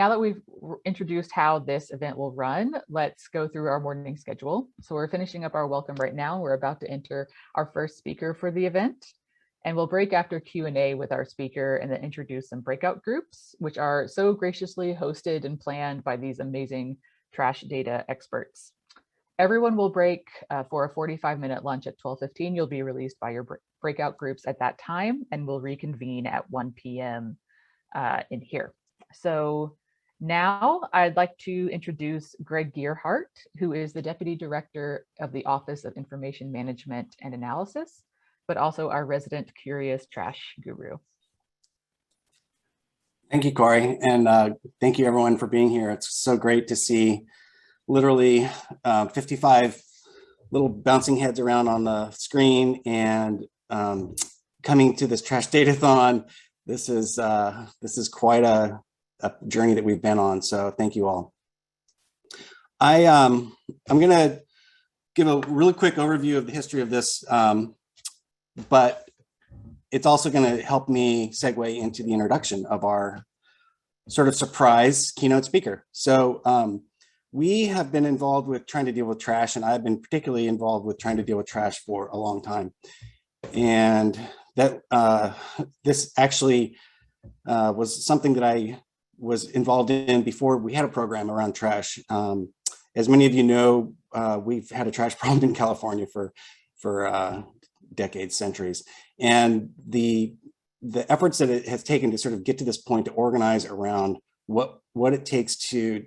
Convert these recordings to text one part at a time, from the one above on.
Now that we've introduced how this event will run, let's go through our morning schedule. So we're finishing up our welcome right now. We're about to enter our first speaker for the event. And we'll break after Q&A with our speaker and then introduce some breakout groups, which are so graciously hosted and planned by these amazing trash data experts. Everyone will break for a 45-minute lunch at 12:15. You'll be released by your breakout groups at that time, and we'll reconvene at 1 p.m. In here. So now I'd like to introduce Greg Gearheart, who is the Deputy Director of the Office of Information Management and Analysis, but also our resident curious trash guru. Thank you, Corey, and thank you everyone for being here. It's so great to see literally 55 little bouncing heads around on the screen and coming to this trash data-thon. This is quite a journey that we've been on, so thank you all. I'm going to give a really quick overview of the history of this, but it's also going to help me segue into the introduction of our sort of surprise keynote speaker. So we have been involved with trying to deal with trash, and I've been particularly involved with trying to deal with trash for a long time. And that this actually was something that I was involved in before we had a program around trash. As many of you know, we've had a trash problem in California for decades, centuries, and the efforts that it has taken to sort of get to this point to organize around what it takes to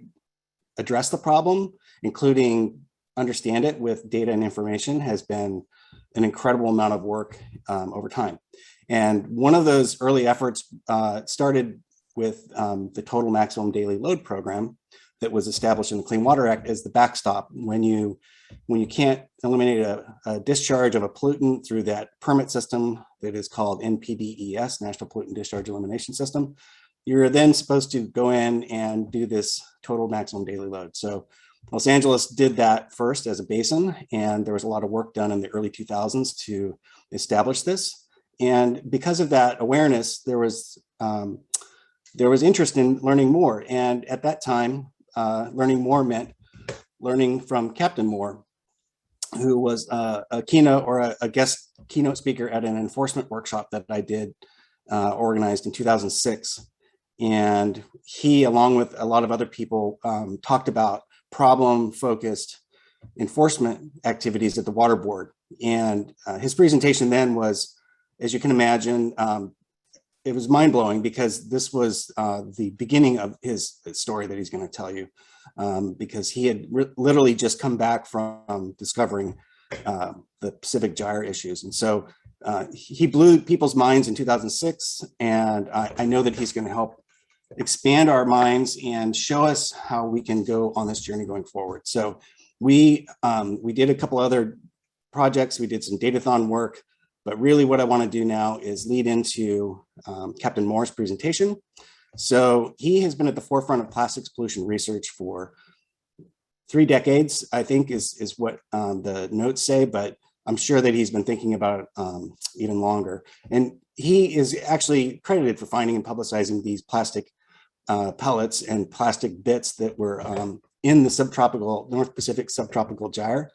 address the problem, including understand it with data and information, has been an incredible amount of work over time. And one of those early efforts started with the Total Maximum Daily Load program that was established in the Clean Water Act as the backstop. When you can't eliminate a discharge of a pollutant through that permit system that is called NPDES, National Pollutant Discharge Elimination System, you're then supposed to go in and do this total maximum daily load. So Los Angeles did that first as a basin, and there was a lot of work done in the early 2000s to establish this. And because of that awareness, there was interest in learning more. And at that time, learning more meant learning from Captain Moore, who was a keynote or a guest keynote speaker at an enforcement workshop that I did organized in 2006. And he, along with a lot of other people, talked about problem-focused enforcement activities at the Water Board. And his presentation then was, as you can imagine, it was mind-blowing because this was the beginning of his story that he's going to tell you, because he had literally just come back from discovering the Pacific gyre issues. And so he blew people's minds in 2006, and I know that he's going to help expand our minds and show us how we can go on this journey going forward. So we did a couple other projects. We did some data-thon work, but really what I want to do now is lead into Captain Moore's presentation. So he has been at the forefront of plastics pollution research for 3 decades, I think is what the notes say, but I'm sure that he's been thinking about it even longer. And he is actually credited for finding and publicizing these plastic pellets and plastic bits that were in the North Pacific subtropical gyre,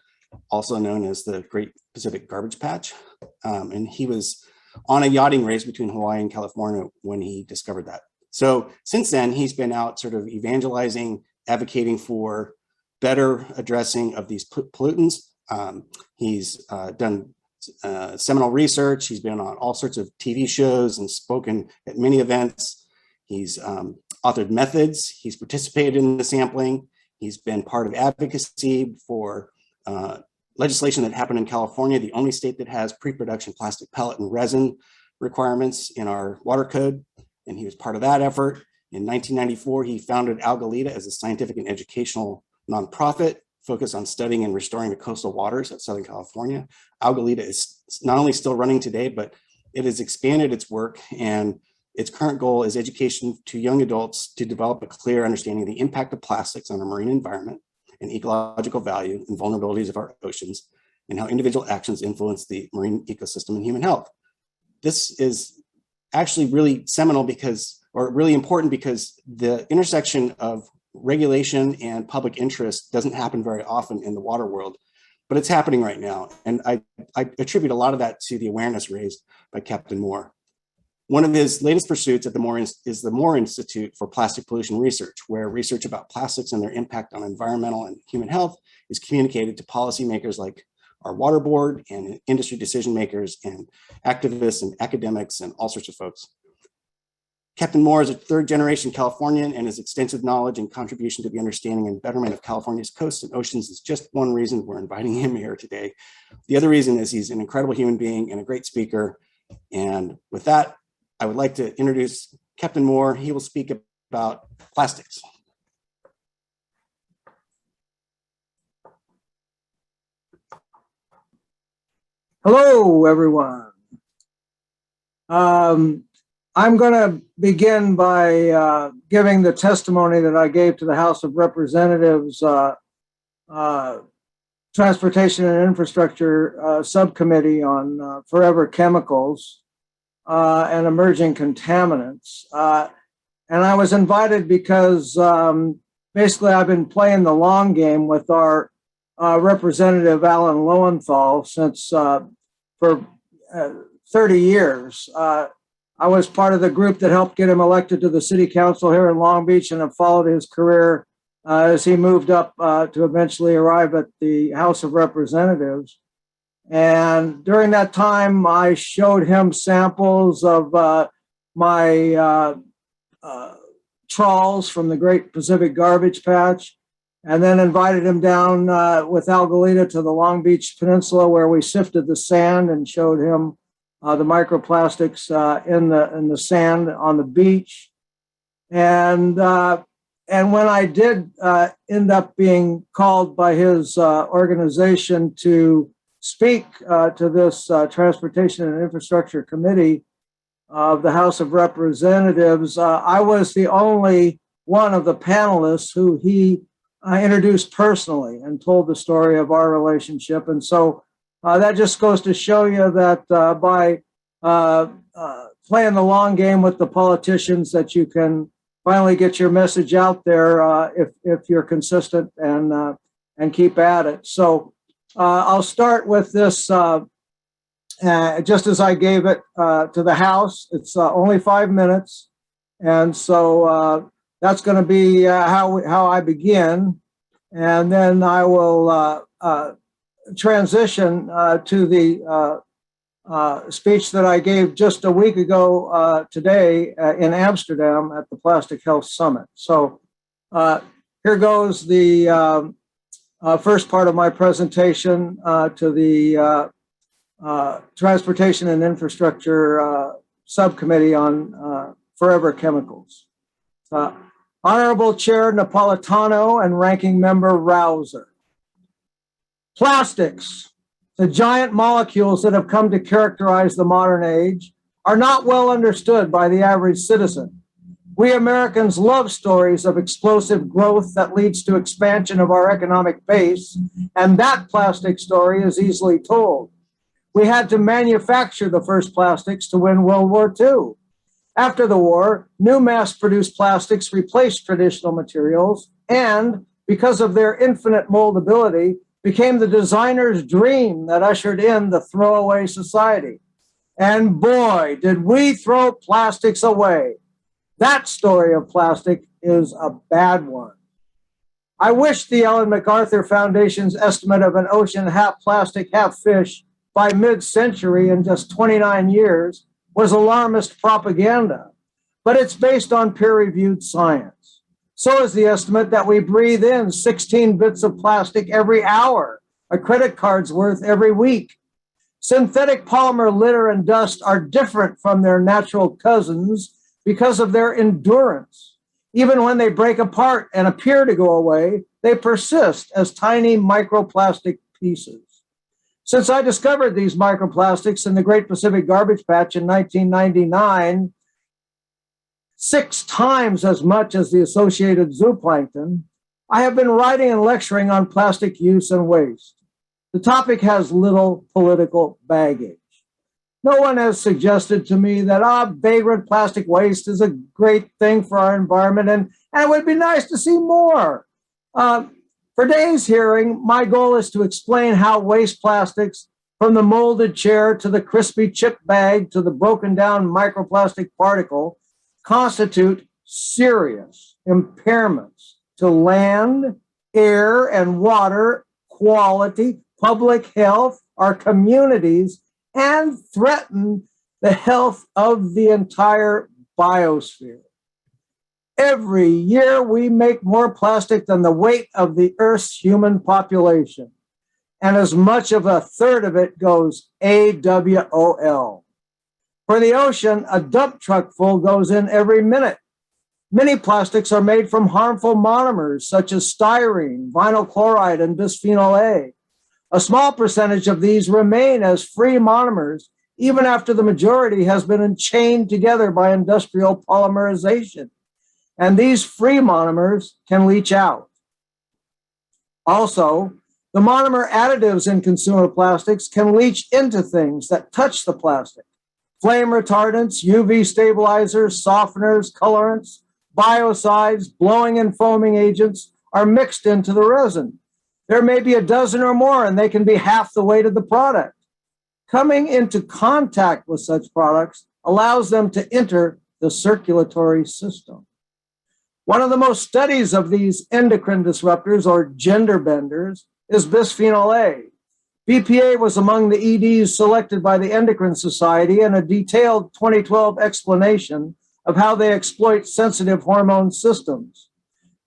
also known as the Great Pacific Garbage Patch. And he was on a yachting race between Hawaii and California when he discovered that. So since then, he's been out sort of evangelizing, advocating for better addressing of these pollutants. He's done seminal research. He's been on all sorts of TV shows and spoken at many events. He's authored methods. He's participated in the sampling. He's been part of advocacy for legislation that happened in California, the only state that has pre-production plastic pellet and resin requirements in our water code. And he was part of that effort. In 1994, he founded Algalita as a scientific and educational nonprofit focused on studying and restoring the coastal waters of Southern California. Algalita is not only still running today, but it has expanded its work, and its current goal is education to young adults to develop a clear understanding of the impact of plastics on our marine environment and ecological value and vulnerabilities of our oceans, and how individual actions influence the marine ecosystem and human health. This is actually really seminal or really important because the intersection of regulation and public interest doesn't happen very often in the water world, but it's happening right now. And I attribute a lot of that to the awareness raised by Captain Moore. One of his latest pursuits at the Moore is the Moore Institute for Plastic Pollution Research, where research about plastics and their impact on environmental and human health is communicated to policymakers like our water board and industry decision makers and activists and academics and all sorts of folks. Captain Moore is a third-generation Californian, and his extensive knowledge and contribution to the understanding and betterment of California's coasts and oceans is just one reason we're inviting him here today. The other reason is he's an incredible human being and a great speaker. And with that, I would like to introduce Captain Moore. He will speak about plastics. Hello, everyone. I'm going to begin by giving the testimony that I gave to the House of Representatives Transportation and Infrastructure Subcommittee on forever chemicals and emerging contaminants. And I was invited because basically I've been playing the long game with our Representative Alan Lowenthal since for 30 years. I was part of the group that helped get him elected to the city council here in Long Beach, and have followed his career as he moved up to eventually arrive at the House of Representatives. And during that time, I showed him samples of my trawls from the Great Pacific Garbage Patch, and then invited him down with Algalita to the Long Beach Peninsula, where we sifted the sand and showed him the microplastics in the sand on the beach. And when I did end up being called by his organization to speak to this Transportation and Infrastructure Committee of the House of Representatives, I was the only one of the panelists who he introduced personally and told the story of our relationship. And so that just goes to show you that by playing the long game with the politicians, that you can finally get your message out there if you're consistent and keep at it. So I'll start with this just as I gave it to the House. It's only 5 minutes, and so that's going to be how I begin, and then I will transition to the speech that I gave just a week ago today in Amsterdam at the Plastic Health Summit. So here goes the first part of my presentation to the Transportation and Infrastructure Subcommittee on Forever Chemicals. Honorable Chair Napolitano and Ranking Member Rouser. Plastics, the giant molecules that have come to characterize the modern age, are not well understood by the average citizen. We Americans love stories of explosive growth that leads to expansion of our economic base, and that plastic story is easily told. We had to manufacture the first plastics to win World War II. After the war, new mass-produced plastics replaced traditional materials and, because of their infinite moldability, became the designer's dream that ushered in the throwaway society. And boy, did we throw plastics away. That story of plastic is a bad one. I wish the Ellen MacArthur Foundation's estimate of an ocean half plastic, half fish by mid-century in just 29 years was alarmist propaganda, but it's based on peer-reviewed science. So is the estimate that we breathe in 16 bits of plastic every hour, a credit card's worth every week. Synthetic polymer litter and dust are different from their natural cousins because of their endurance. Even when they break apart and appear to go away, they persist as tiny microplastic pieces. Since I discovered these microplastics in the Great Pacific Garbage Patch in 1999, 6 times as much as the associated zooplankton, I have been writing and lecturing on plastic use and waste. The topic has little political baggage. No one has suggested to me that vagrant plastic waste is a great thing for our environment, and it would be nice to see more. For today's hearing, my goal is to explain how waste plastics, from the molded chair to the crispy chip bag to the broken down microplastic particle, constitute serious impairments to land, air, and water quality, public health, our communities, and threaten the health of the entire biosphere. Every year we make more plastic than the weight of the Earth's human population, and as much of a third of it goes AWOL. For the ocean, a dump truck full goes in every minute. Many plastics are made from harmful monomers such as styrene, vinyl chloride, and bisphenol A. A small percentage of these remain as free monomers even after the majority has been chained together by industrial polymerization. And these free monomers can leach out. Also, the monomer additives in consumer plastics can leach into things that touch the plastic. Flame retardants, UV stabilizers, softeners, colorants, biocides, blowing and foaming agents are mixed into the resin. There may be a dozen or more, and they can be half the weight of the product. Coming into contact with such products allows them to enter the circulatory system. One of the most studies of these endocrine disruptors, or gender benders, is bisphenol A. BPA was among the EDs selected by the Endocrine Society in a detailed 2012 explanation of how they exploit sensitive hormone systems.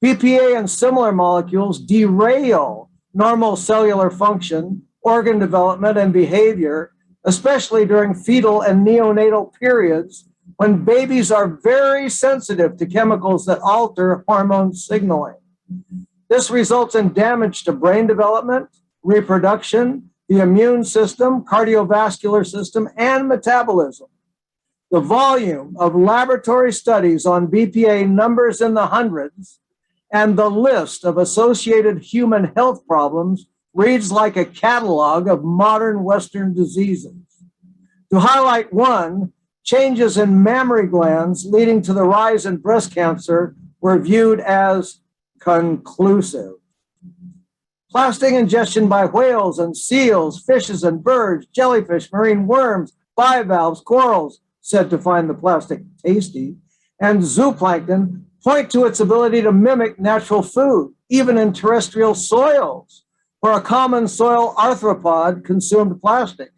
BPA and similar molecules derail normal cellular function, organ development, and behavior, especially during fetal and neonatal periods when babies are very sensitive to chemicals that alter hormone signaling. This results in damage to brain development, reproduction, the immune system, cardiovascular system, and metabolism. The volume of laboratory studies on BPA numbers in the hundreds, and the list of associated human health problems reads like a catalog of modern Western diseases. To highlight one, changes in mammary glands leading to the rise in breast cancer were viewed as conclusive. Plastic ingestion by whales and seals, fishes and birds, jellyfish, marine worms, bivalves, corals, said to find the plastic tasty, and zooplankton point to its ability to mimic natural food, even in terrestrial soils, where a common soil arthropod consumed plastic,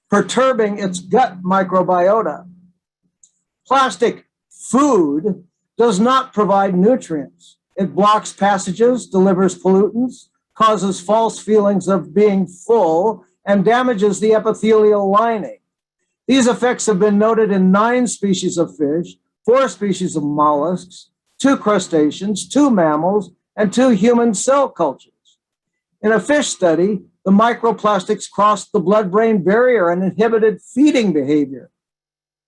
perturbing its gut microbiota. Plastic food does not provide nutrients. It blocks passages, delivers pollutants, causes false feelings of being full, and damages the epithelial lining. These effects have been noted in 9 species of fish, 4 species of mollusks, 2 crustaceans, 2 mammals, and 2 human cell cultures. In a fish study, the microplastics crossed the blood-brain barrier and inhibited feeding behavior.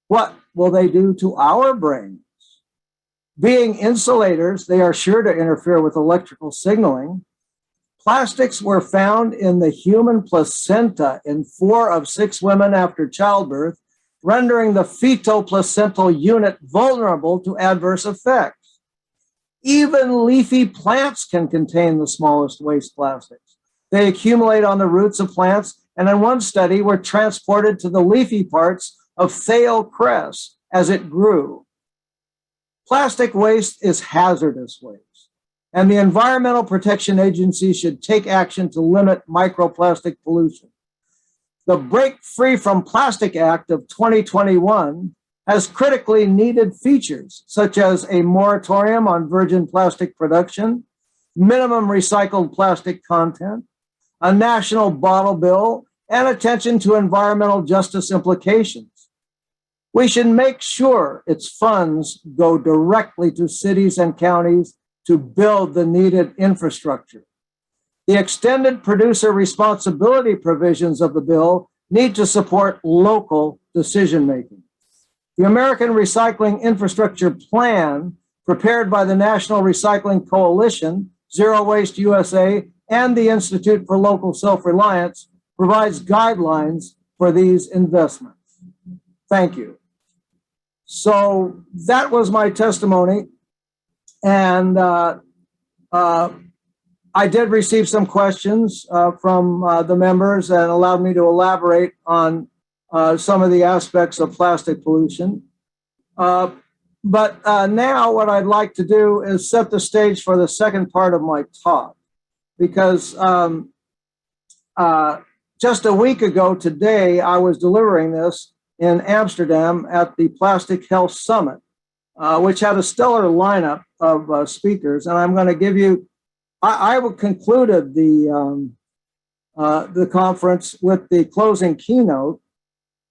What will they do to our brains? Being insulators, they are sure to interfere with electrical signaling. Plastics were found in the human placenta in 4 of 6 women after childbirth, rendering the fetal-placental unit vulnerable to adverse effects. Even leafy plants can contain the smallest waste plastics. They accumulate on the roots of plants, and in one study were transported to the leafy parts of thale cress as it grew. Plastic waste is hazardous waste, and the Environmental Protection Agency should take action to limit microplastic pollution. The Break Free from Plastic Act of 2021 has critically needed features such as a moratorium on virgin plastic production, minimum recycled plastic content, a national bottle bill, and attention to environmental justice implications. We should make sure its funds go directly to cities and counties to build the needed infrastructure. The extended producer responsibility provisions of the bill need to support local decision-making. The American Recycling Infrastructure Plan, prepared by the National Recycling Coalition, Zero Waste USA, and the Institute for Local Self-Reliance, provides guidelines for these investments. Thank you. So that was my testimony. And I did receive some questions from the members and allowed me to elaborate on some of the aspects of plastic pollution. But now what I'd like to do is set the stage for the second part of my talk, because just a week ago today, I was delivering this in Amsterdam at the Plastic Health Summit, which had a stellar lineup of speakers. And I'm going to give you, I concluded the conference with the closing keynote,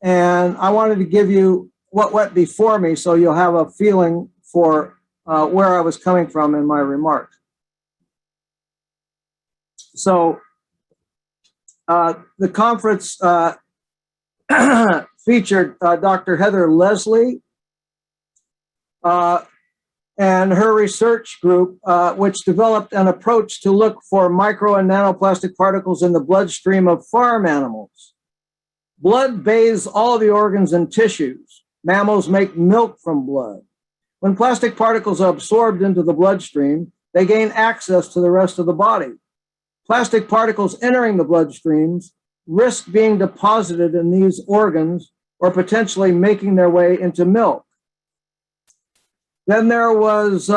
and I wanted to give you what went before me so you'll have a feeling for where I was coming from in my remarks. So the conference featured Dr. Heather Leslie and her research group, which developed an approach to look for micro and nanoplastic particles in the bloodstream of farm animals. Blood bathes all the organs and tissues. Mammals make milk from blood. When plastic particles are absorbed into the bloodstream, they gain access to the rest of the body. Plastic particles entering the bloodstreams risk being deposited in these organs or potentially making their way into milk. Then there was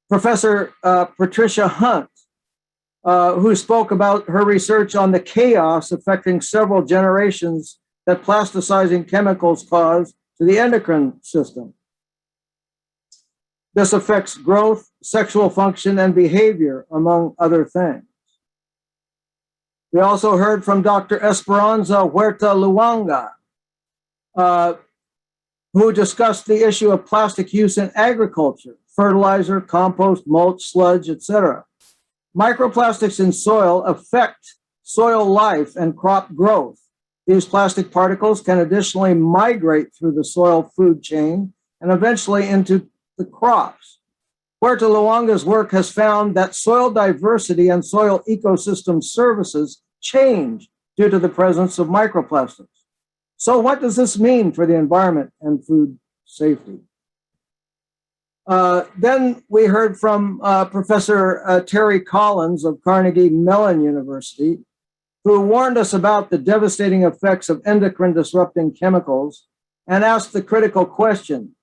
Professor Patricia Hunt, who spoke about her research on the chaos affecting several generations that plasticizing chemicals cause to the endocrine system. This affects growth, sexual function, and behavior, among other things. We also heard from Dr. Esperanza Huerta Luanga, who discussed the issue of plastic use in agriculture, fertilizer, compost, mulch, sludge, etc. Microplastics in soil affect soil life and crop growth. These plastic particles can additionally migrate through the soil food chain and eventually into the crops. Huerta Luanga's work has found that soil diversity and soil ecosystem services change due to the presence of microplastics. So what does this mean for the environment and food safety? Then we heard from Professor Terry Collins of Carnegie Mellon University, who warned us about the devastating effects of endocrine disrupting chemicals and asked the critical question: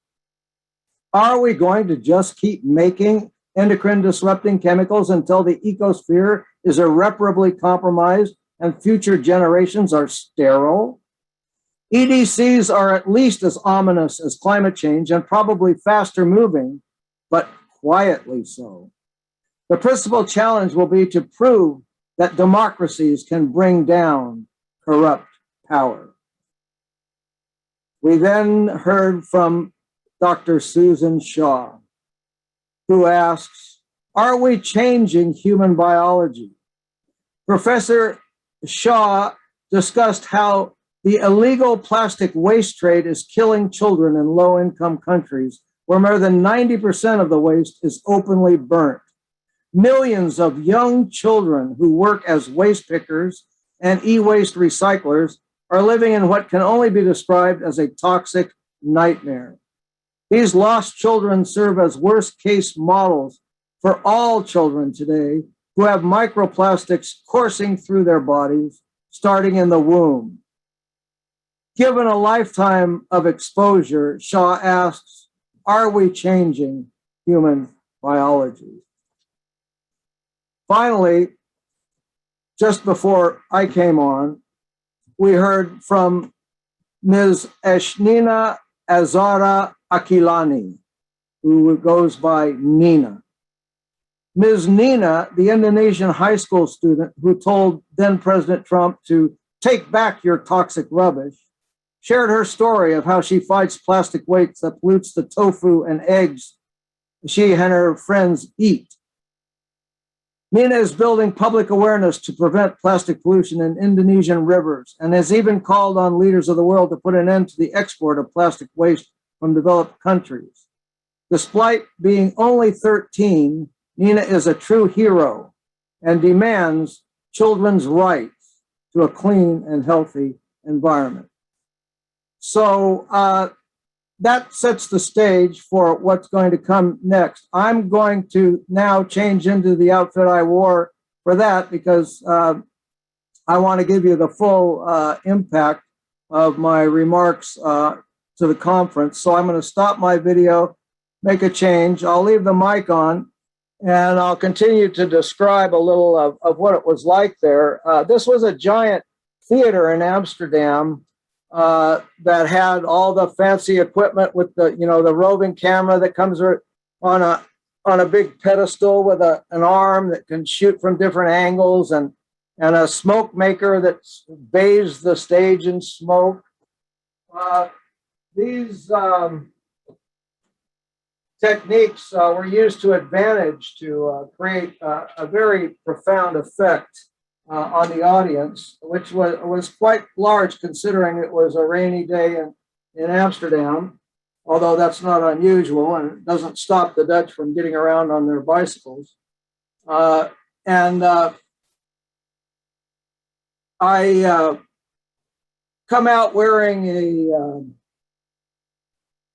are we going to just keep making endocrine disrupting chemicals until the ecosphere is irreparably compromised and future generations are sterile? EDCs are at least as ominous as climate change and probably faster moving, but quietly so. The principal challenge will be to prove that democracies can bring down corrupt power. We then heard from Dr. Susan Shaw, who asks, are we changing human biology? Professor Shaw discussed how the illegal plastic waste trade is killing children in low-income countries where more than 90% of the waste is openly burnt. Millions of young children who work as waste pickers and e-waste recyclers are living in what can only be described as a toxic nightmare. These lost children serve as worst-case models for all children today who have microplastics coursing through their bodies, starting in the womb. Given a lifetime of exposure, Shaw asks, are we changing human biology? Finally, just before I came on, we heard from Ms. Eshnina Azara Akilani, who goes by Nina. Ms. Nina, the Indonesian high school student who told then President Trump to take back your toxic rubbish, shared her story of how she fights plastic waste that pollutes the tofu and eggs she and her friends eat. Nina is building public awareness to prevent plastic pollution in Indonesian rivers and has even called on leaders of the world to put an end to the export of plastic waste from developed countries. Despite being only 13, Nina is a true hero and demands children's rights to a clean and healthy environment. So that sets the stage for what's going to come next. I'm going to now change into the outfit I wore for that because I want to give you the full impact of my remarks to the conference. So I'm going to stop my video, make a change. I'll leave the mic on, and I'll continue to describe a little of what it was like there. This was a giant theater in Amsterdam that had all the fancy equipment with the, the roving camera that comes on a big pedestal with an arm that can shoot from different angles, and a smoke maker that bathes the stage in smoke. These techniques were used to advantage to create a very profound effect on the audience, which was quite large considering it was a rainy day in Amsterdam, although that's not unusual and it doesn't stop the Dutch from getting around on their bicycles. I come out wearing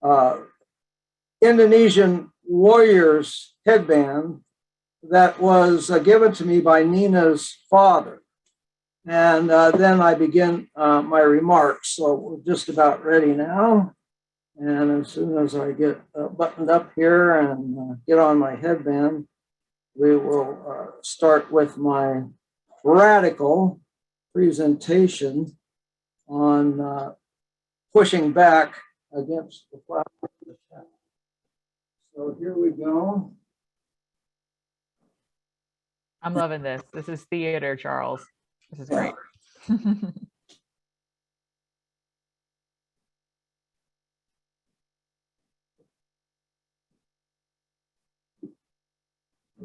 a Indonesian warrior's headband that was given to me by Nina's father. And then I begin my remarks. So we're just about ready now. And as soon as I get buttoned up here and get on my headband, we will start with my radical presentation on pushing back against the plastic attack. So here we go. I'm loving this. This is theater, Charles. This is great.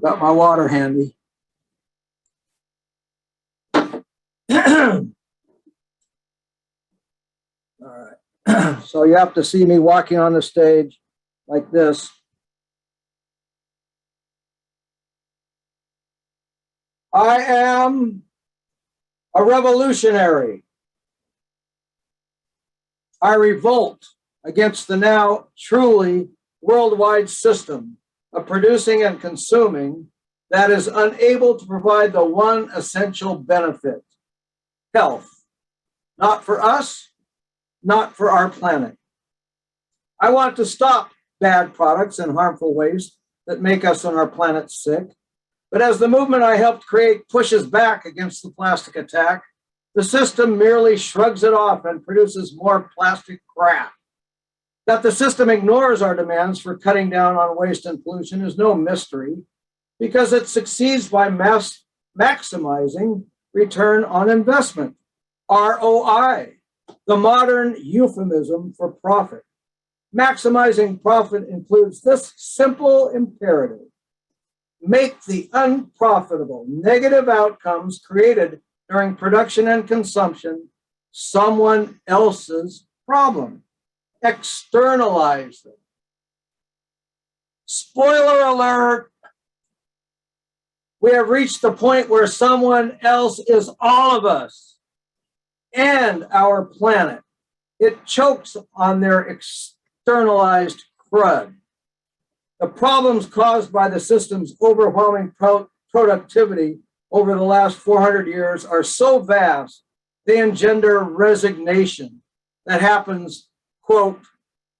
Got my water handy. All right. So you have to see me walking on the stage like this. I am a revolutionary. I revolt against the now truly worldwide system of producing and consuming that is unable to provide the one essential benefit: health. Not for us, not for our planet. I want to stop bad products and harmful waste that make us and our planet sick. But as the movement I helped create pushes back against the plastic attack, the system merely shrugs it off and produces more plastic crap. That the system ignores our demands for cutting down on waste and pollution is no mystery, because it succeeds by maximizing return on investment, ROI, the modern euphemism for profit. Maximizing profit includes this simple imperative: make the unprofitable negative outcomes created during production and consumption someone else's problem. Externalize them. Spoiler alert, we have reached the point where someone else is all of us and our planet. It chokes on their externalized crud. The problems caused by the system's overwhelming productivity over the last 400 years are so vast, they engender resignation that happens, quote,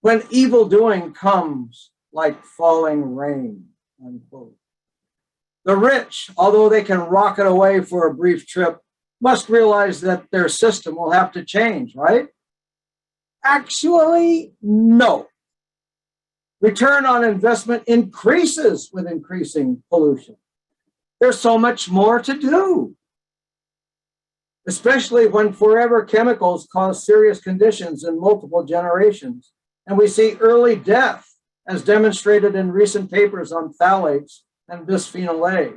when evil doing comes like falling rain, unquote. The rich, although they can rocket away for a brief trip, must realize that their system will have to change, right? Actually, no. Return on investment increases with increasing pollution. There's so much more to do, especially when forever chemicals cause serious conditions in multiple generations. And we see early death, as demonstrated in recent papers on phthalates and bisphenol A.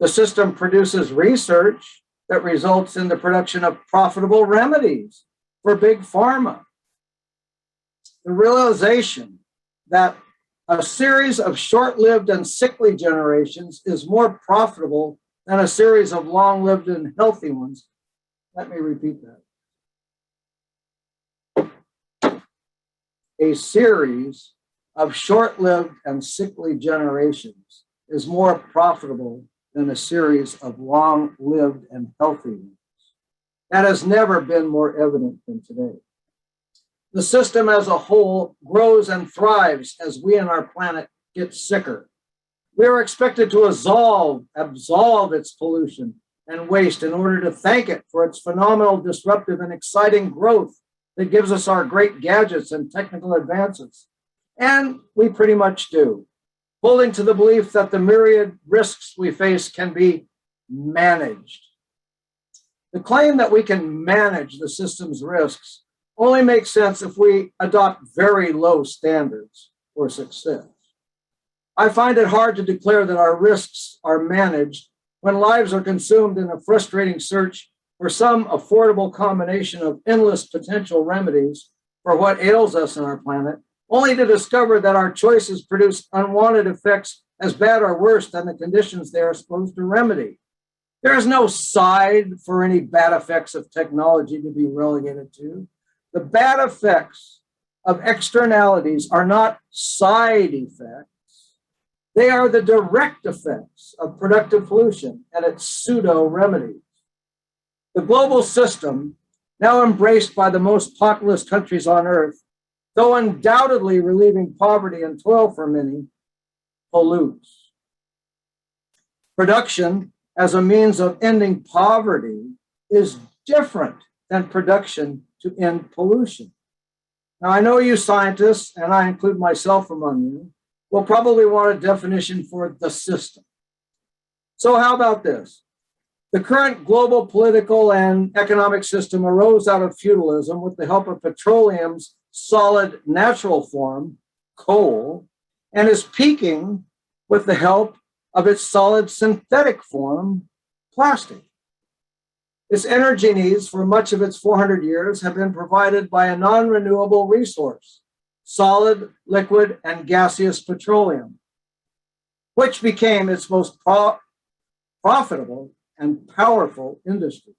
The system produces research that results in the production of profitable remedies for big pharma. The realization that a series of short-lived and sickly generations is more profitable than a series of long-lived and healthy ones. Let me repeat that. a series of short-lived and sickly generations is more profitable than a series of long-lived and healthy ones. That has never been more evident than today. The system as a whole grows and thrives as we and our planet get sicker. We are expected to absolve its pollution and waste in order to thank it for its phenomenal, disruptive, and exciting growth that gives us our great gadgets and technical advances. And we pretty much do, holding to the belief that the myriad risks we face can be managed. The claim that we can manage the system's risks only makes sense if we adopt very low standards for success. I find it hard to declare that our risks are managed when lives are consumed in a frustrating search for some affordable combination of endless potential remedies for what ails us on our planet, only to discover that our choices produce unwanted effects as bad or worse than the conditions they are supposed to remedy. There is no side for any bad effects of technology to be relegated to. The bad effects of externalities are not side effects. They are the direct effects of productive pollution and its pseudo remedies. The global system, now embraced by the most populous countries on earth, though undoubtedly relieving poverty and toil for many, pollutes. Production as a means of ending poverty is different than production to end pollution. Now, I know you scientists, and I include myself among you, will probably want a definition for the system. So how about this? The current global political and economic system arose out of feudalism with the help of petroleum's solid natural form, coal, and is peaking with the help of its solid synthetic form, plastic. Its energy needs for much of its 400 years have been provided by a non-renewable resource, solid, liquid, and gaseous petroleum, which became its most profitable and powerful industry.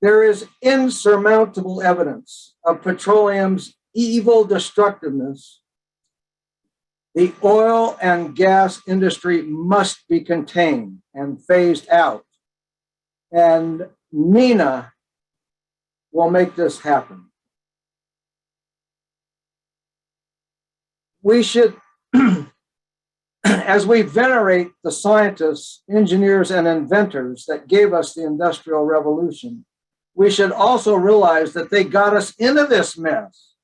There is insurmountable evidence of petroleum's evil destructiveness. The oil and gas industry must be contained and phased out. And MENA will make this happen. We should, as we venerate the scientists, engineers, and inventors that gave us the Industrial Revolution, we should also realize that they got us into this mess.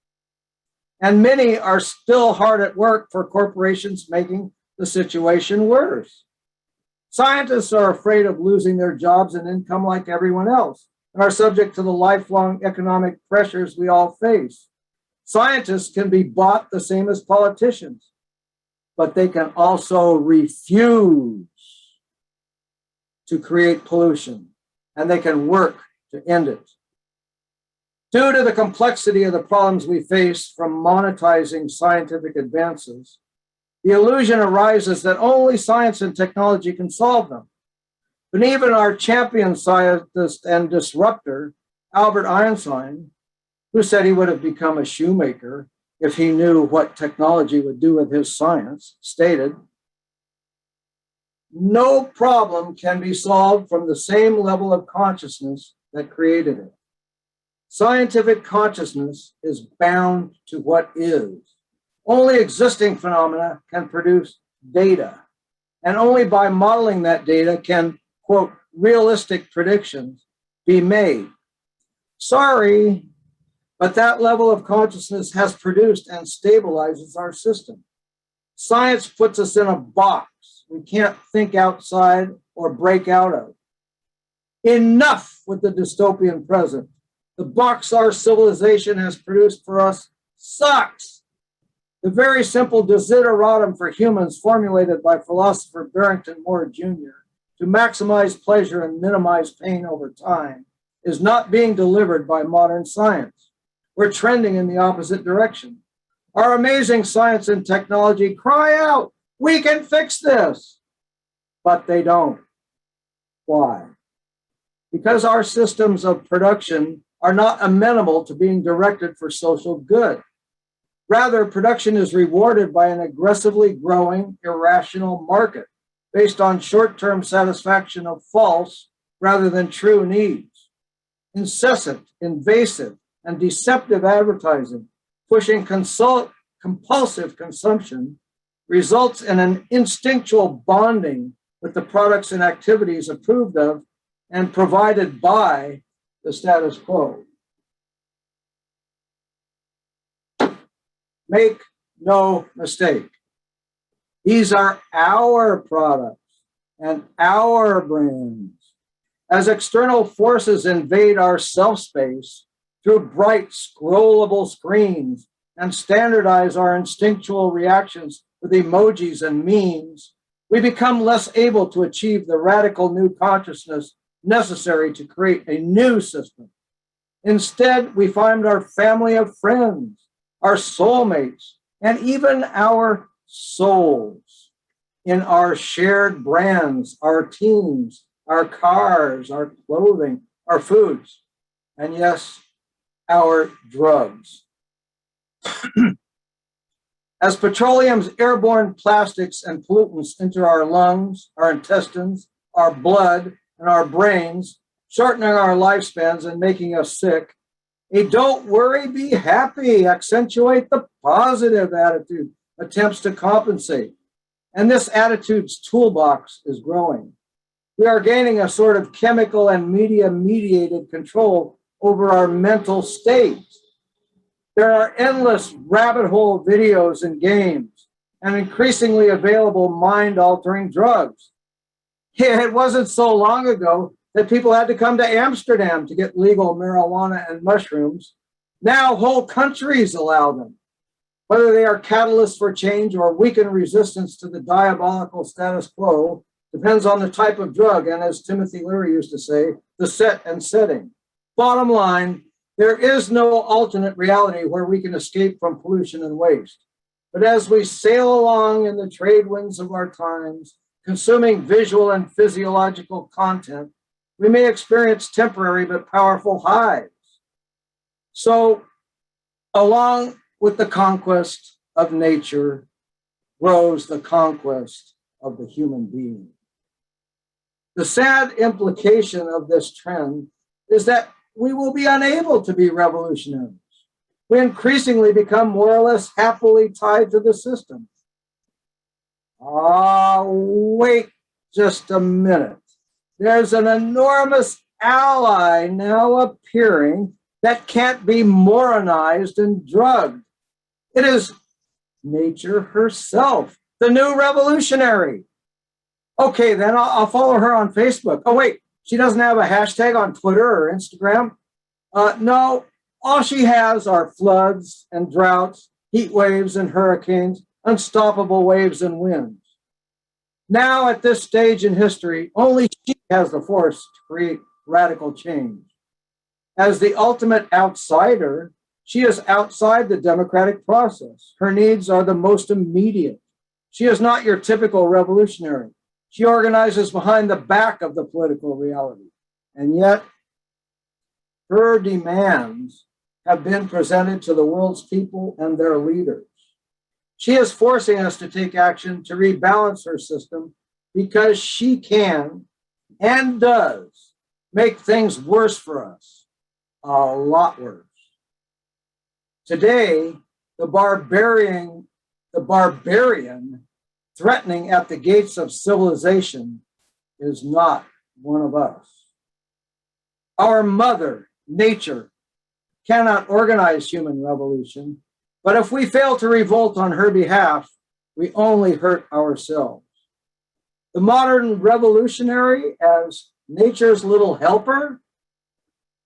And many are still hard at work for corporations making the situation worse. Scientists are afraid of losing their jobs and income like everyone else, and are subject to the lifelong economic pressures we all face. Scientists can be bought the same as politicians, but they can also refuse to create pollution, and they can work to end it. Due to the complexity of the problems we face from monetizing scientific advances, the illusion arises that only science and technology can solve them. But even our champion scientist and disruptor, Albert Einstein, who said he would have become a shoemaker if he knew what technology would do with his science, stated, "No problem can be solved from the same level of consciousness that created it. Scientific consciousness is bound to what is. Only existing phenomena can produce data, and only by modeling that data can, quote, realistic predictions be made. Sorry, but that level of consciousness has produced and stabilizes our system. Science puts us in a box we can't think outside or break out of. Enough with the dystopian present. The box our civilization has produced for us sucks. The very simple desideratum for humans formulated by philosopher Barrington Moore Jr. to maximize pleasure and minimize pain over time is not being delivered by modern science. We're trending in the opposite direction. Our amazing science and technology cry out, "We can fix this," but they don't. Why? Because our systems of production are not amenable to being directed for social good. Rather, production is rewarded by an aggressively growing, irrational market based on short-term satisfaction of false rather than true needs. Incessant, invasive, and deceptive advertising pushing compulsive consumption results in an instinctual bonding with the products and activities approved of and provided by the status quo. Make no mistake, these are our products and our brands. As external forces invade our self-space through bright, scrollable screens and standardize our instinctual reactions with emojis and memes, we become less able to achieve the radical new consciousness necessary to create a new system. Instead, we find our family of friends, our soulmates, and even our souls in our shared brands, our teams, our cars, our clothing, our foods, and yes, our drugs. As petroleum's airborne plastics and pollutants enter our lungs, our intestines, our blood, and our brains, shortening our lifespans and making us sick, a don't worry, be happy, accentuate the positive attitude attempts to compensate. And this attitude's toolbox is growing. We are gaining a sort of chemical and media-mediated control over our mental state. There are endless rabbit hole videos and games and increasingly available mind-altering drugs. It wasn't so long ago that people had to come to Amsterdam to get legal marijuana and mushrooms. Now whole countries allow them. Whether they are catalysts for change or weaken resistance to the diabolical status quo depends on the type of drug and, as Timothy Leary used to say, the set and setting. Bottom line, there is no alternate reality where we can escape from pollution and waste. But as we sail along in the trade winds of our times, consuming visual and physiological content, we may experience temporary but powerful highs. So, along with the conquest of nature grows the conquest of the human being. The sad implication of this trend is that we will be unable to be revolutionaries. We increasingly become more or less happily tied to the system. Wait just a minute. There's an enormous ally now appearing that can't be moronized and drugged. It is nature herself, the new revolutionary. Okay, then I'll follow her on Facebook. Oh, wait, she doesn't have a hashtag on Twitter or Instagram? No, all she has are floods and droughts, heat waves and hurricanes, unstoppable waves and winds. Now, at this stage in history, only she has the force to create radical change. As the ultimate outsider, she is outside the democratic process. Her needs are the most immediate. She is not your typical revolutionary. She organizes behind the back of the political reality. And yet, her demands have been presented to the world's people and their leaders. She is forcing us to take action to rebalance her system because she can and does make things worse for us, a lot worse. Today, the barbarian threatening at the gates of civilization is not one of us. Our mother, nature, cannot organize human revolution, but if we fail to revolt on her behalf, we only hurt ourselves. The modern revolutionary as nature's little helper,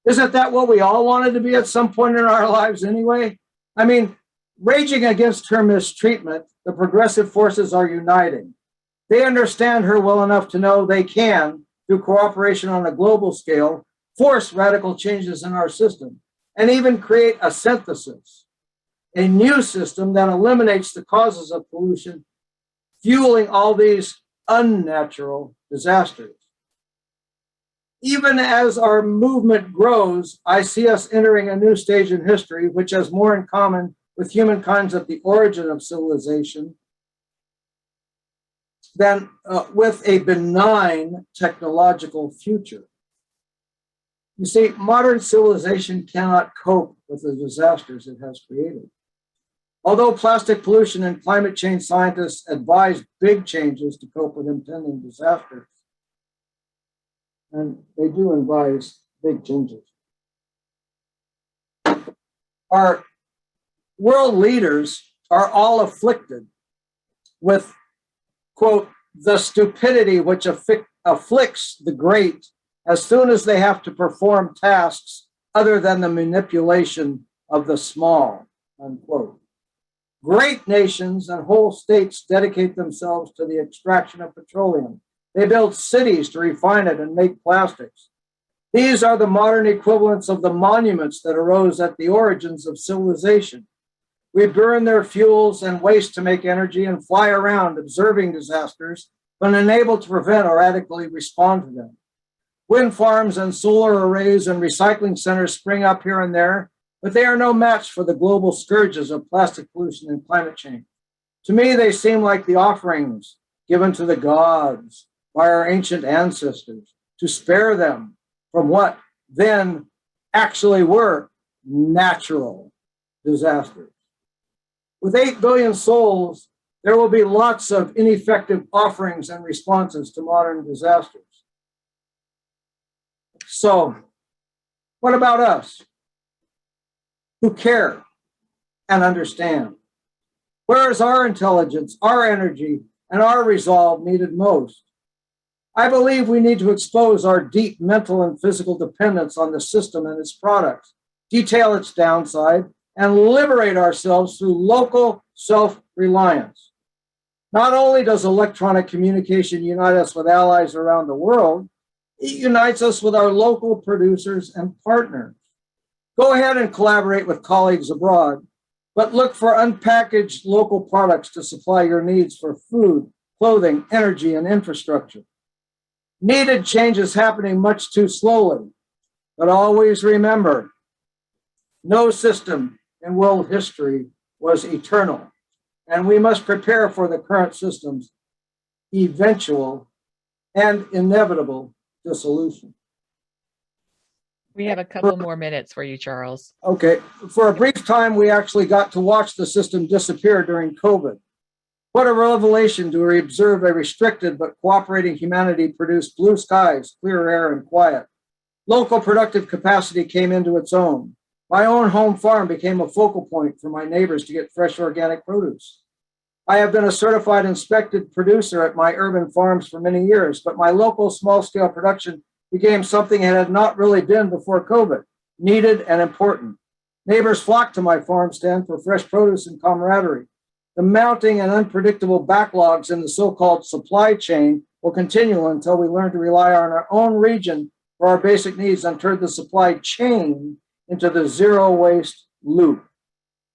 isn't that what we all wanted to be at some point in our lives anyway? I mean, raging against her mistreatment, the progressive forces are uniting. They understand her well enough to know they can, through cooperation on a global scale, force radical changes in our system and even create a synthesis, a new system that eliminates the causes of pollution, fueling all these unnatural disasters. Even as our movement grows, I see us entering a new stage in history, which has more in common with humankind's at the origin of civilization than with a benign technological future. You see, modern civilization cannot cope with the disasters it has created. Although plastic pollution and climate change scientists advise big changes to cope with impending disasters, and they do advise big changes, our world leaders are all afflicted with, quote, the stupidity which afflicts the great as soon as they have to perform tasks other than the manipulation of the small, unquote. Great nations and whole states dedicate themselves to the extraction of petroleum. They build cities to refine it and make plastics. These are the modern equivalents of the monuments that arose at the origins of civilization. We burn their fuels and waste to make energy and fly around observing disasters, but unable to prevent or adequately respond to them. Wind farms and solar arrays and recycling centers spring up here and there, but they are no match for the global scourges of plastic pollution and climate change. To me, they seem like the offerings given to the gods by our ancient ancestors to spare them from what then actually were natural disasters. With 8 billion souls, there will be lots of ineffective offerings and responses to modern disasters. So, what about us who care and understand? Where is our intelligence, our energy, and our resolve needed most? I believe we need to expose our deep mental and physical dependence on the system and its products, detail its downside, and liberate ourselves through local self-reliance. Not only does electronic communication unite us with allies around the world, it unites us with our local producers and partners. Go ahead and collaborate with colleagues abroad, but look for unpackaged local products to supply your needs for food, clothing, energy, and infrastructure. Needed change is happening much too slowly, but always remember, no system in world history was eternal, and we must prepare for the current system's eventual and inevitable dissolution. We have a couple more minutes for you, Charles. Okay, for a brief time, we actually got to watch the system disappear during COVID. What a revelation to observe a restricted but cooperating humanity produce blue skies, clear air, and quiet. Local productive capacity came into its own. My own home farm became a focal point for my neighbors to get fresh organic produce. I have been a certified inspected producer at my urban farms for many years, but my local small-scale production became something it had not really been before COVID, needed and important. Neighbors flocked to my farm stand for fresh produce and camaraderie. The mounting and unpredictable backlogs in the so-called supply chain will continue until we learn to rely on our own region for our basic needs and turn the supply chain into the zero waste loop.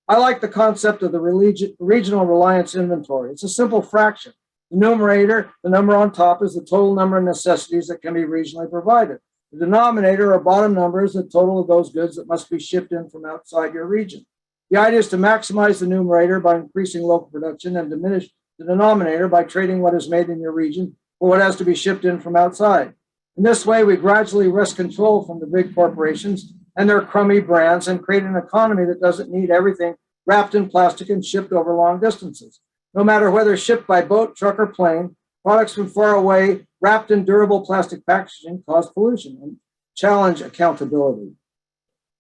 I like the concept of the regional reliance inventory. It's a simple fraction. The numerator, the number on top, is the total number of necessities that can be regionally provided. The denominator or bottom number is the total of those goods that must be shipped in from outside your region. The idea is to maximize the numerator by increasing local production and diminish the denominator by trading what is made in your region for what has to be shipped in from outside. In this way, we gradually wrest control from the big corporations and their crummy brands and create an economy that doesn't need everything wrapped in plastic and shipped over long distances. No matter whether shipped by boat, truck, or plane, products from far away wrapped in durable plastic packaging cause pollution and challenge accountability.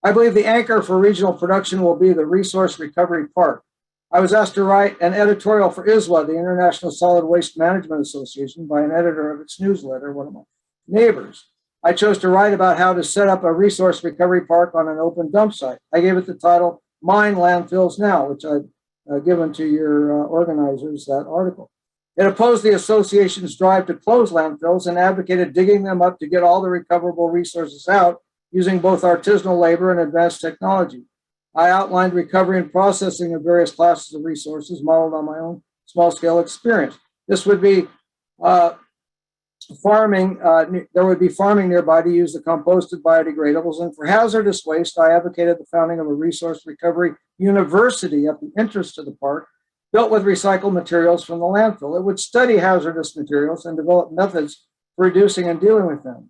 I believe the anchor for regional production will be the Resource Recovery Park. I was asked to write an editorial for ISWA, the International Solid Waste Management Association, by an editor of its newsletter, one of my neighbors. I chose to write about how to set up a resource recovery park on an open dump site. I gave it the title, Mine Landfills Now, which I've given to your organizers, that article. It opposed the association's drive to close landfills and advocated digging them up to get all the recoverable resources out using both artisanal labor and advanced technology. I outlined recovery and processing of various classes of resources modeled on my own small-scale experience. This would be farming, there would be farming nearby to use the composted biodegradables. And for hazardous waste, I advocated the founding of a resource recovery university at the entrance to the park, built with recycled materials from the landfill. It would study hazardous materials and develop methods for reducing and dealing with them.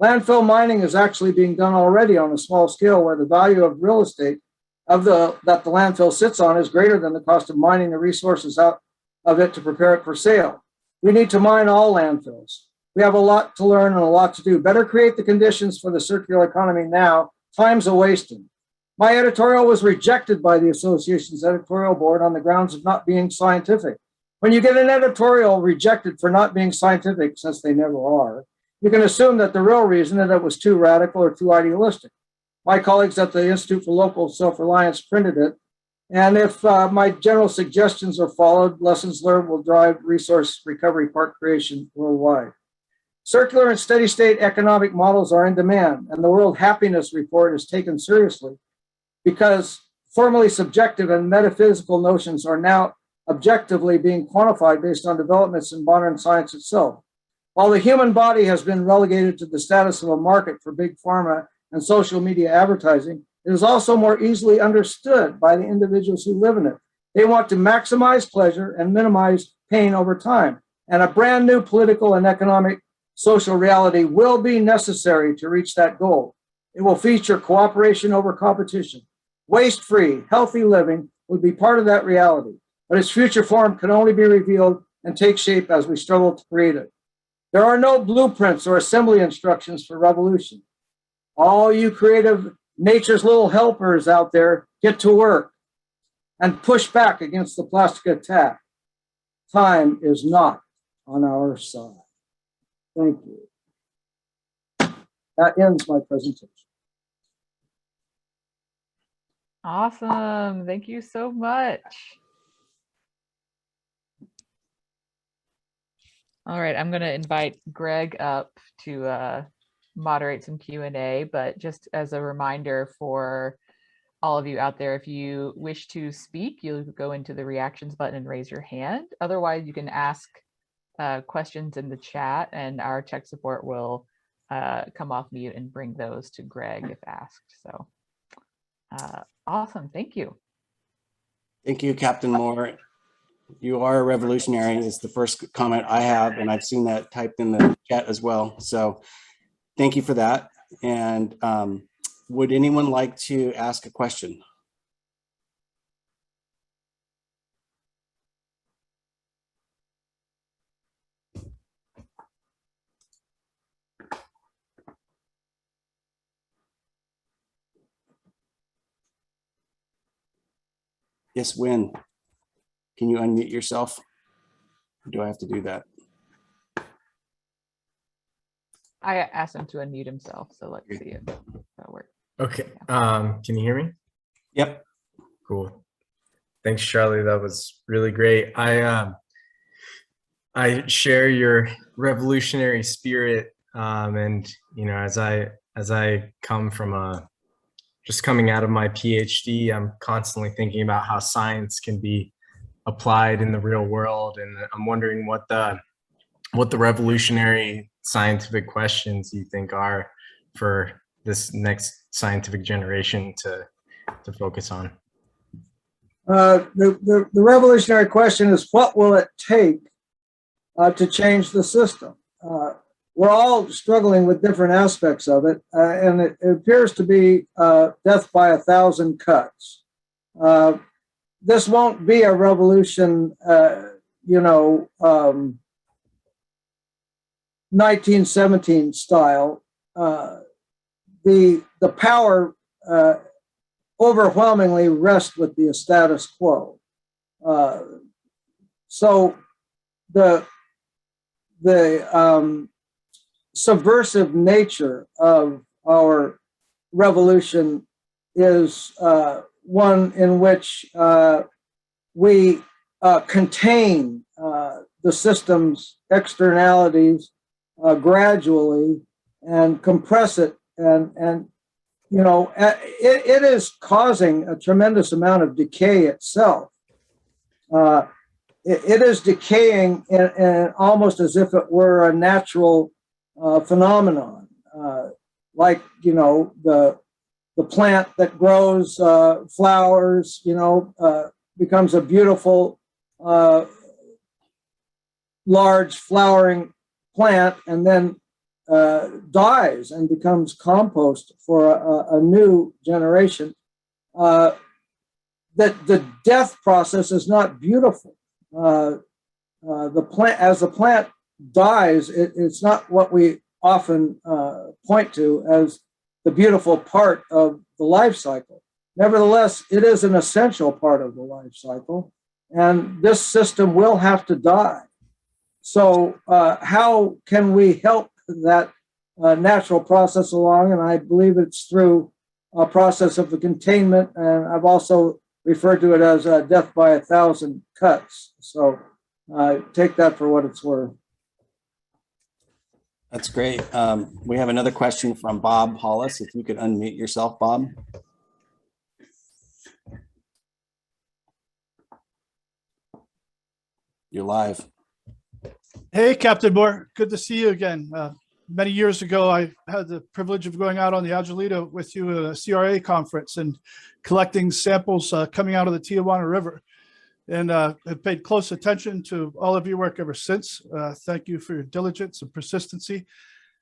Landfill mining is actually being done already on a small scale, where the value of real estate that the landfill sits on is greater than the cost of mining the resources out of it to prepare it for sale. We need to mine all landfills. We have a lot to learn and a lot to do. Better create the conditions for the circular economy now. Time's a-wasting. My editorial was rejected by the association's editorial board on the grounds of not being scientific. When you get an editorial rejected for not being scientific, since they never are, you can assume that the real reason is that it was too radical or too idealistic. My colleagues at the Institute for Local Self-Reliance printed it, and if my general suggestions are followed, lessons learned will drive resource recovery park creation worldwide. Circular and steady state economic models are in demand, and the World Happiness Report is taken seriously because formerly subjective and metaphysical notions are now objectively being quantified based on developments in modern science itself. While the human body has been relegated to the status of a market for big pharma and social media advertising, it is also more easily understood by the individuals who live in it. They want to maximize pleasure and minimize pain over time. And a brand new political and economic social reality will be necessary to reach that goal. It will feature cooperation over competition. Waste-free, healthy living would be part of that reality, but its future form can only be revealed and take shape as we struggle to create it. There are no blueprints or assembly instructions for revolution. All you creative nature's little helpers out there, get to work and push back against the plastic attack. Time is not on our side. Thank you. That ends my presentation. Awesome. Thank you so much. All right, I'm going to invite Greg up to moderate some Q&A, but just as a reminder for all of you out there, if you wish to speak, you'll go into the reactions button and raise your hand. Otherwise, you can ask questions in the chat, and our tech support will come off mute and bring those to Greg if asked. So awesome. Thank you. Thank you, Captain Moore. You are a revolutionary is the first comment I have, and I've seen that typed in the chat as well. So thank you for that. And would anyone like to ask a question? Yes, Win. Can you unmute yourself? Or do I have to do that? I asked him to unmute himself, so let's see if that works. Okay. Can you hear me? Yep. Cool. Thanks, Charlie. That was really great. I share your revolutionary spirit, and you know, as I come from just coming out of my PhD, I'm constantly thinking about how science can be applied in the real world, and I'm wondering what the revolutionary scientific questions you think are for this next scientific generation to focus on. The revolutionary question is, what will it take to change the system? We're all struggling with different aspects of it, and it appears to be death by 1,000 cuts. This won't be a revolution, 1917 style. The power overwhelmingly rests with the status quo. So the subversive nature of our revolution is one in which we contain the system's externalities gradually and compress it, and you know, it is causing a tremendous amount of decay itself. it is decaying in almost as if it were a natural phenomenon, like, you know, the plant that grows flowers, you know, becomes a beautiful large flowering plant, and then dies and becomes compost for a new generation. That the death process is not beautiful. The plant, as the plant dies, it's not what we often point to as the beautiful part of the life cycle. Nevertheless, it is an essential part of the life cycle, and this system will have to die. So how can we help that natural process along? And I believe it's through a process of the containment, and I've also referred to it as death by 1,000 cuts. So take that for what it's worth. That's great. We have another question from Bob Hollis. If you could unmute yourself, Bob. You're live. Hey, Captain Moore. Good to see you again. Many years ago, I had the privilege of going out on the Angelito with you at a CRA conference and collecting samples coming out of the Tijuana River, and have paid close attention to all of your work ever since. Thank you for your diligence and persistency.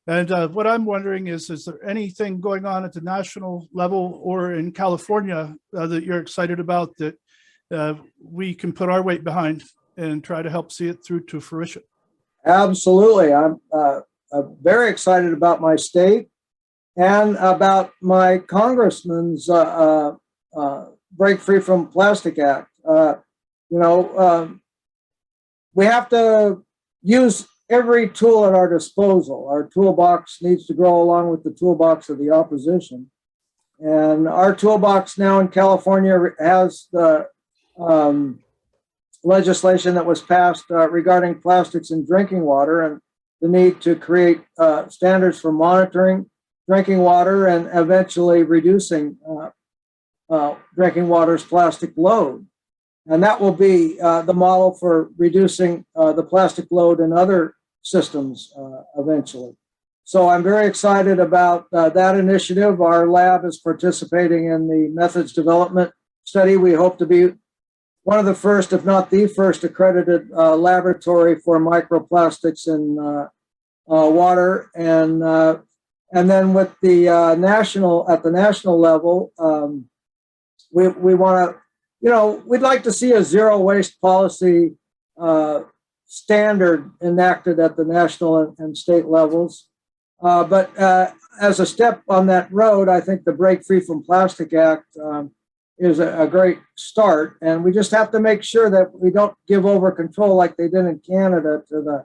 And what I'm wondering is there anything going on at the national level or in California that you're excited about that we can put our weight behind and try to help see it through to fruition? Absolutely. I'm very excited about my state and about my congressman's Break Free from Plastic Act. You know, we have to use every tool at our disposal. Our toolbox needs to grow along with the toolbox of the opposition. And our toolbox now in California has the legislation that was passed regarding plastics in drinking water, and the need to create standards for monitoring drinking water and eventually reducing drinking water's plastic load. And that will be the model for reducing the plastic load in other systems eventually. So I'm very excited about that initiative. Our lab is participating in the methods development study. We hope to be one of the first, if not the first, accredited laboratory for microplastics in water. And then with the at the national level, we want to, you know, we'd like to see a zero waste policy standard enacted at the national and state levels. But as a step on that road, I think the Break Free from Plastic Act is a great start. And we just have to make sure that we don't give over control like they did in Canada to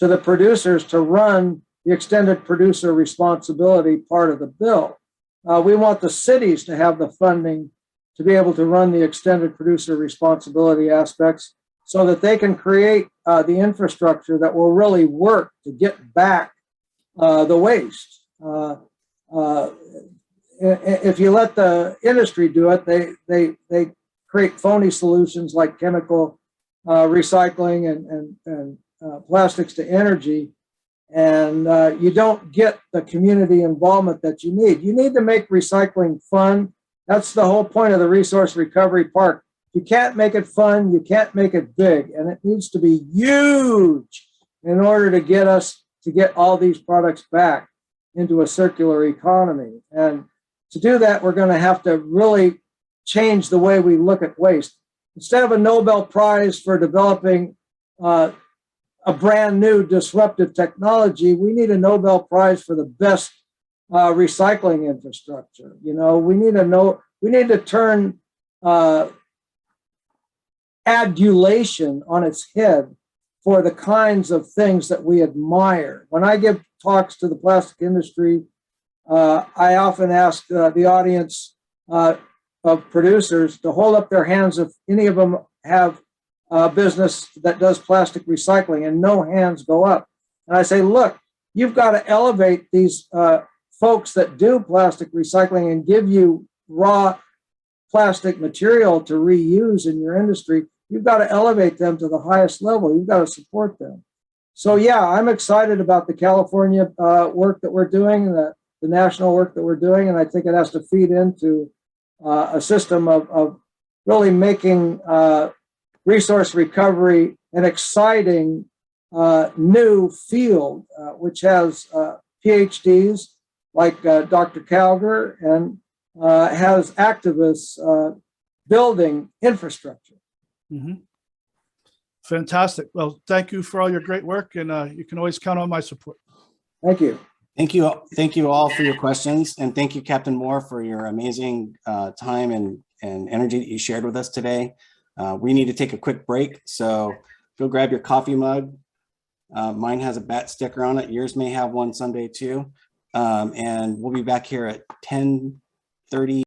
the producers to run the extended producer responsibility part of the bill. We want the cities to have the funding to be able to run the extended producer responsibility aspects so that they can create the infrastructure that will really work to get back the waste. If you let the industry do it, they create phony solutions like chemical recycling and plastics to energy, and you don't get the community involvement that you need. You need to make recycling fun. That's the whole point of the Resource Recovery Park. You can't make it fun, you can't make it big, and it needs to be huge in order to get us to get all these products back into a circular economy. And to do that, we're going to have to really change the way we look at waste. Instead of a Nobel Prize for developing a brand new disruptive technology, we need a Nobel Prize for the best recycling infrastructure. You know, we need to turn adulation on its head for the kinds of things that we admire. When I give talks to the plastic industry, I often ask the audience of producers to hold up their hands if any of them have a business that does plastic recycling, and no hands go up. And I say, look, you've got to elevate these folks that do plastic recycling and give you raw plastic material to reuse in your industry. you've got to elevate them to the highest level. You've got to support them. So yeah, I'm excited about the California work that we're doing, the national work that we're doing, and I think it has to feed into a system of really making resource recovery an exciting new field, which has PhDs like Dr. Calder and has activists building infrastructure. Mhm. Fantastic. Well, thank you for all your great work, and you can always count on my support. Thank you. Thank you. Thank you all for your questions. And thank you, Captain Moore, for your amazing time and energy that you shared with us today. We need to take a quick break. So go grab your coffee mug. Mine has a bat sticker on it. Yours may have one someday too. And we'll be back here at 10:30.